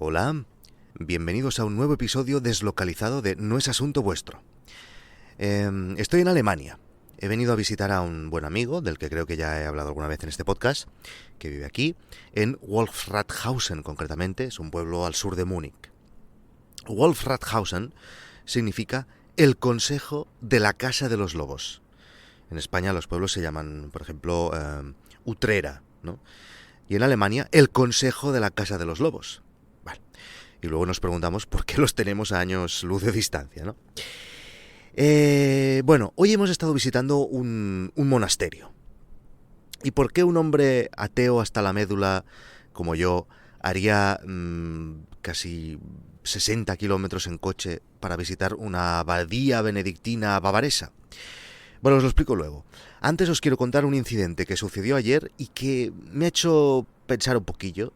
Hola, bienvenidos a un nuevo episodio deslocalizado de No es asunto vuestro. Estoy en Alemania. He venido a visitar a un buen amigo, del que creo que ya he hablado alguna vez en este podcast, que vive aquí, en Wolfratshausen concretamente, es un pueblo al sur de Múnich. Wolfratshausen significa el consejo de la casa de los lobos. En España los pueblos se llaman, por ejemplo, Utrera, ¿no? Y en Alemania, el consejo de la casa de los lobos. Vale. Y luego nos preguntamos por qué los tenemos a años luz de distancia, ¿no? Bueno, hoy hemos estado visitando un monasterio. ¿Y por qué un hombre ateo hasta la médula, como yo, haría casi 60 kilómetros en coche para visitar una abadía benedictina bavaresa? Bueno, os lo explico luego. Antes os quiero contar un incidente que sucedió ayer y que me ha hecho pensar un poquillo,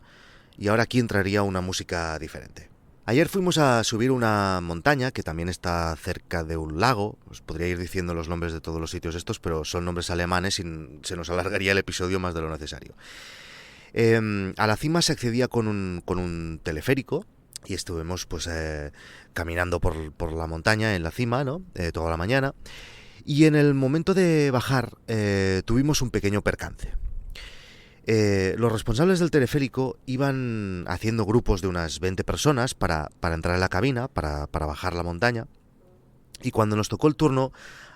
y ahora aquí entraría una música diferente. Ayer fuimos a subir una montaña que también está cerca de un lago. Os podría ir diciendo los nombres de todos los sitios estos, pero son nombres alemanes y se nos alargaría el episodio más de lo necesario. A la cima se accedía con un teleférico y estuvimos pues caminando por la montaña en la cima, ¿no? Toda la mañana. Y en el momento de bajar tuvimos un pequeño percance. Los responsables del teleférico iban haciendo grupos de unas 20 personas para entrar en la cabina, para bajar la montaña. Y cuando nos tocó el turno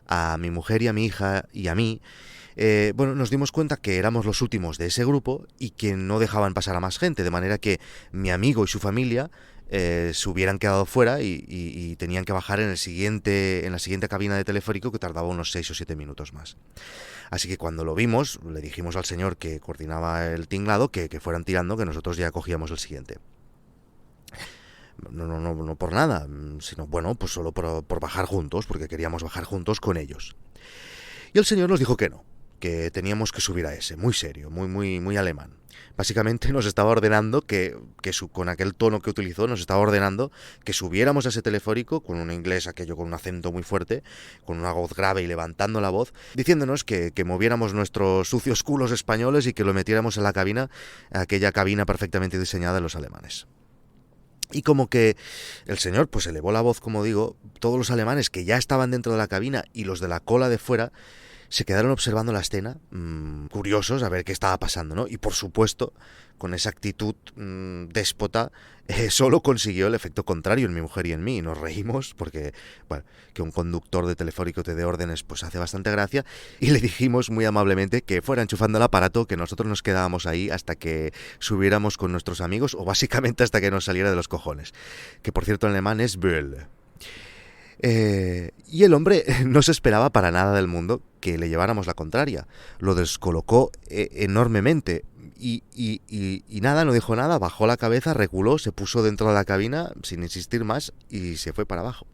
a mi mujer y a mi hija y a mí, nos dimos cuenta que éramos los últimos de ese grupo y que no dejaban pasar a más gente, de manera que mi amigo y su familia se hubieran quedado fuera y tenían que bajar en la siguiente cabina de teleférico, que tardaba unos 6 o 7 minutos más. Así que cuando lo vimos, le dijimos al señor que coordinaba el tinglado que fueran tirando, que nosotros ya cogíamos el siguiente. No por nada, sino bueno, pues solo por bajar juntos, porque queríamos bajar juntos con ellos. Y el señor nos dijo que no, que teníamos que subir a ese, muy serio, muy alemán. Básicamente nos estaba ordenando con aquel tono que utilizó, nos estaba ordenando que subiéramos a ese teleférico con un inglés aquello con un acento muy fuerte, con una voz grave y levantando la voz, diciéndonos que moviéramos nuestros sucios culos españoles y que lo metiéramos en la cabina, aquella cabina perfectamente diseñada de los alemanes. Y como que el señor pues elevó la voz, como digo, todos los alemanes que ya estaban dentro de la cabina y los de la cola de fuera se quedaron observando la escena, curiosos a ver qué estaba pasando, ¿no? Y por supuesto, con esa actitud déspota, solo consiguió el efecto contrario en mi mujer y en mí. Y nos reímos porque, bueno, que un conductor de teleférico te dé órdenes, pues hace bastante gracia. Y le dijimos muy amablemente que fuera enchufando el aparato, que nosotros nos quedábamos ahí hasta que subiéramos con nuestros amigos, o básicamente hasta que nos saliera de los cojones. Que por cierto en alemán es Böll. Y el hombre no se esperaba para nada del mundo que le lleváramos la contraria. Lo descolocó enormemente y nada, no dijo nada, bajó la cabeza, reculó, se puso dentro de la cabina sin insistir más y se fue para abajo.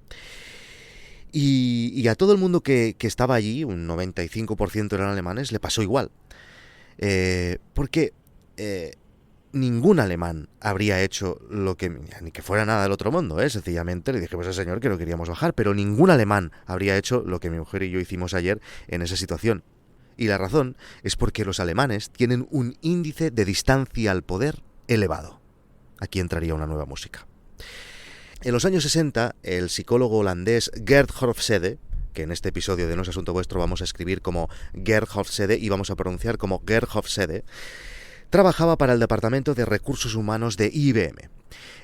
Y a todo el mundo que estaba allí, un 95% eran alemanes, le pasó igual. Porque ningún alemán habría hecho lo que... ni que fuera nada del otro mundo, sencillamente le dijimos al señor que no queríamos bajar, pero ningún alemán habría hecho lo que mi mujer y yo hicimos ayer en esa situación. Y la razón es porque los alemanes tienen un índice de distancia al poder elevado. Aquí entraría una nueva música. En los años 60, el psicólogo holandés Gerd Hofstede, que en este episodio de No es asunto vuestro vamos a escribir como Gerd Hofstede y vamos a pronunciar como Gerd Hofstede, trabajaba para el Departamento de Recursos Humanos de IBM.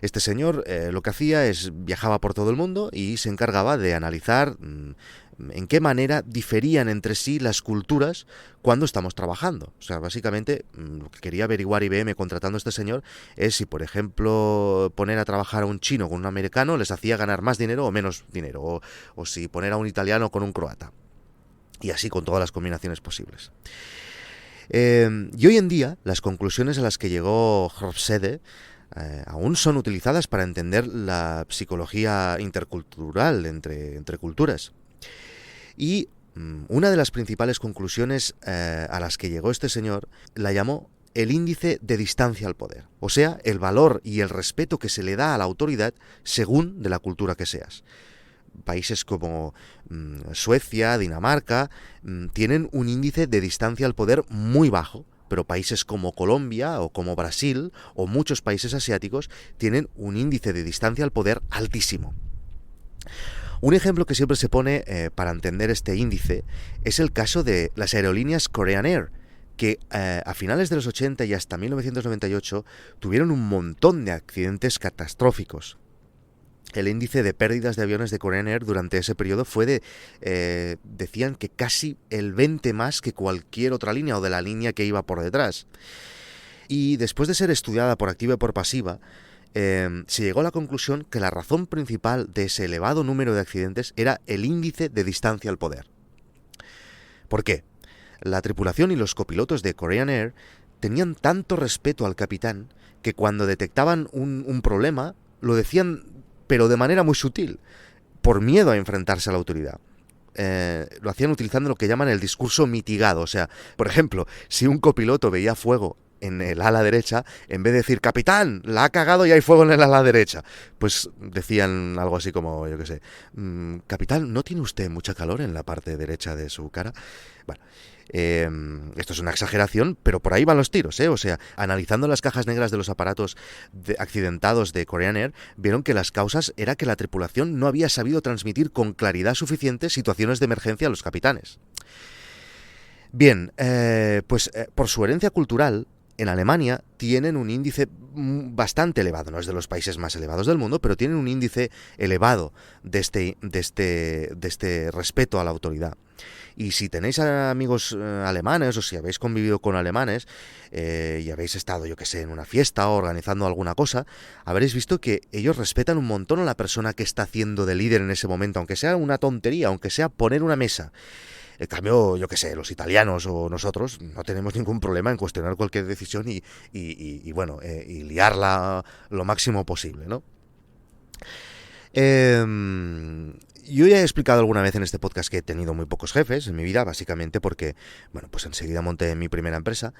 Este señor lo que hacía es viajaba por todo el mundo y se encargaba de analizar en qué manera diferían entre sí las culturas cuando estamos trabajando. O sea, básicamente lo que quería averiguar IBM contratando a este señor es si, por ejemplo, poner a trabajar a un chino con un americano les hacía ganar más dinero o menos dinero, o si poner a un italiano con un croata. Y así con todas las combinaciones posibles. Y hoy en día las conclusiones a las que llegó Hofstede aún son utilizadas para entender la psicología intercultural entre culturas. Y una de las principales conclusiones a las que llegó este señor la llamó el índice de distancia al poder, o sea, el valor y el respeto que se le da a la autoridad según de la cultura que seas. Países como Suecia, Dinamarca, tienen un índice de distancia al poder muy bajo, pero países como Colombia o como Brasil o muchos países asiáticos tienen un índice de distancia al poder altísimo. Un ejemplo que siempre se pone para entender este índice es el caso de las aerolíneas Korean Air, que a finales de los 80 y hasta 1998 tuvieron un montón de accidentes catastróficos. El índice de pérdidas de aviones de Korean Air durante ese periodo fue decían que casi el 20 más que cualquier otra línea o de la línea que iba por detrás. Y después de ser estudiada por activa y por pasiva, se llegó a la conclusión que la razón principal de ese elevado número de accidentes era el índice de distancia al poder. ¿Por qué? La tripulación y los copilotos de Korean Air tenían tanto respeto al capitán que cuando detectaban un problema lo decían, pero de manera muy sutil, por miedo a enfrentarse a la autoridad. Lo hacían utilizando lo que llaman el discurso mitigado. O sea, por ejemplo, si un copiloto veía fuego en el ala derecha, en vez de decir, capitán, la ha cagado y hay fuego en el ala derecha, pues decían algo así como, yo qué sé, capitán, ¿no tiene usted mucha calor en la parte derecha de su cara? Bueno, esto es una exageración, pero por ahí van los tiros, ¿eh? O sea, analizando las cajas negras de los aparatos accidentados de Korean Air, vieron que las causas era que la tripulación no había sabido transmitir con claridad suficiente situaciones de emergencia a los capitanes. Bien, por su herencia cultural, en Alemania tienen un índice bastante elevado, no es de los países más elevados del mundo, pero tienen un índice elevado de este respeto a la autoridad. Y si tenéis amigos alemanes o si habéis convivido con alemanes y habéis estado, yo que sé, en una fiesta o organizando alguna cosa, habréis visto que ellos respetan un montón a la persona que está haciendo de líder en ese momento, aunque sea una tontería, aunque sea poner una mesa. En cambio, yo qué sé, los italianos o nosotros no tenemos ningún problema en cuestionar cualquier decisión y liarla lo máximo posible, ¿no? Yo ya he explicado alguna vez en este podcast que he tenido muy pocos jefes en mi vida, básicamente porque, bueno, pues enseguida monté mi primera empresa.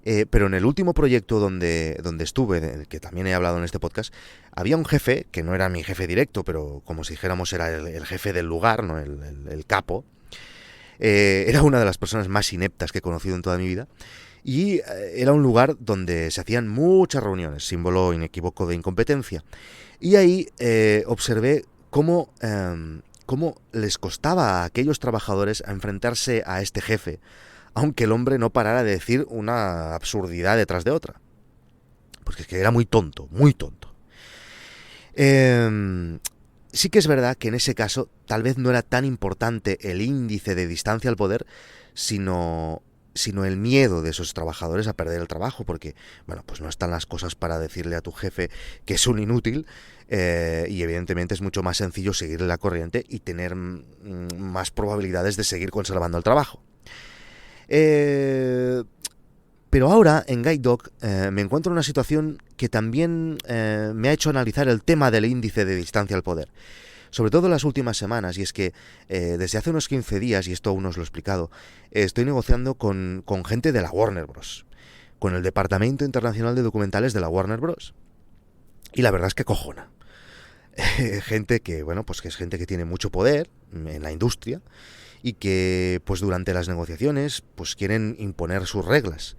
Pero en el último proyecto donde estuve, que también he hablado en este podcast, había un jefe, que no era mi jefe directo, pero como si dijéramos era el jefe del lugar, ¿no? El capo. Era una de las personas más ineptas que he conocido en toda mi vida. Y era un lugar donde se hacían muchas reuniones, símbolo inequívoco de incompetencia. Y ahí observé cómo les costaba a aquellos trabajadores a enfrentarse a este jefe, aunque el hombre no parara de decir una absurdidad detrás de otra. Porque es que era muy tonto, muy tonto. Sí que es verdad que en ese caso tal vez no era tan importante el índice de distancia al poder, sino el miedo de esos trabajadores a perder el trabajo, porque, bueno, pues no están las cosas para decirle a tu jefe que es un inútil, y evidentemente es mucho más sencillo seguirle la corriente y tener más probabilidades de seguir conservando el trabajo. Pero ahora, en Guide Dog, me encuentro en una situación que también me ha hecho analizar el tema del índice de distancia al poder. Sobre todo en las últimas semanas, y es que desde hace unos 15 días, y esto aún no os lo he explicado, estoy negociando con gente de la Warner Bros., con el Departamento Internacional de Documentales de la Warner Bros. Y la verdad es que acojona. Gente que, bueno, pues que es gente que tiene mucho poder en la industria y que, pues durante las negociaciones, pues quieren imponer sus reglas.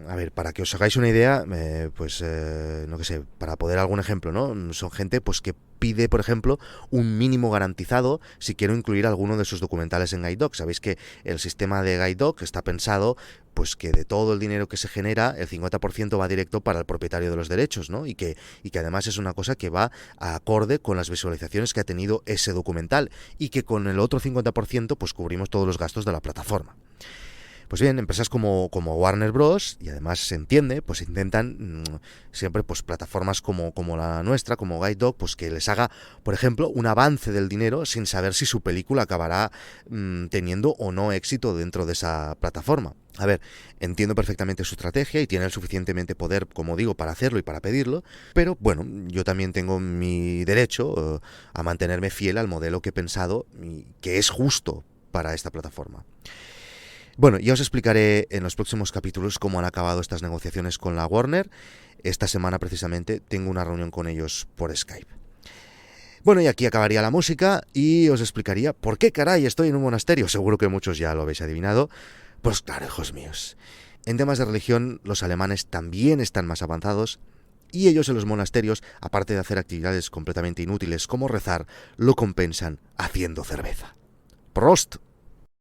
A ver, para que os hagáis una idea, no sé, para poner algún ejemplo, ¿no? Son gente pues que pide, por ejemplo, un mínimo garantizado si quiero incluir alguno de sus documentales en Guide Dog. Sabéis que el sistema de Guide Dog está pensado pues que de todo el dinero que se genera, el 50% va directo para el propietario de los derechos, ¿no? Y que además es una cosa que va acorde con las visualizaciones que ha tenido ese documental y que con el otro 50% pues cubrimos todos los gastos de la plataforma. Pues bien, empresas como Warner Bros., y además se entiende, pues intentan siempre pues plataformas como la nuestra, como Guide Dog, pues que les haga, por ejemplo, un avance del dinero sin saber si su película acabará teniendo o no éxito dentro de esa plataforma. A ver, entiendo perfectamente su estrategia y tiene el suficientemente poder, como digo, para hacerlo y para pedirlo, pero bueno, yo también tengo mi derecho a mantenerme fiel al modelo que he pensado y que es justo para esta plataforma. Bueno, ya os explicaré en los próximos capítulos cómo han acabado estas negociaciones con la Warner. Esta semana precisamente tengo una reunión con ellos por Skype. Bueno, y aquí acabaría la música y os explicaría por qué caray estoy en un monasterio. Seguro que muchos ya lo habéis adivinado. Pues claro, hijos míos. En temas de religión, los alemanes también están más avanzados y ellos en los monasterios, aparte de hacer actividades completamente inútiles como rezar, lo compensan haciendo cerveza. ¡Prost!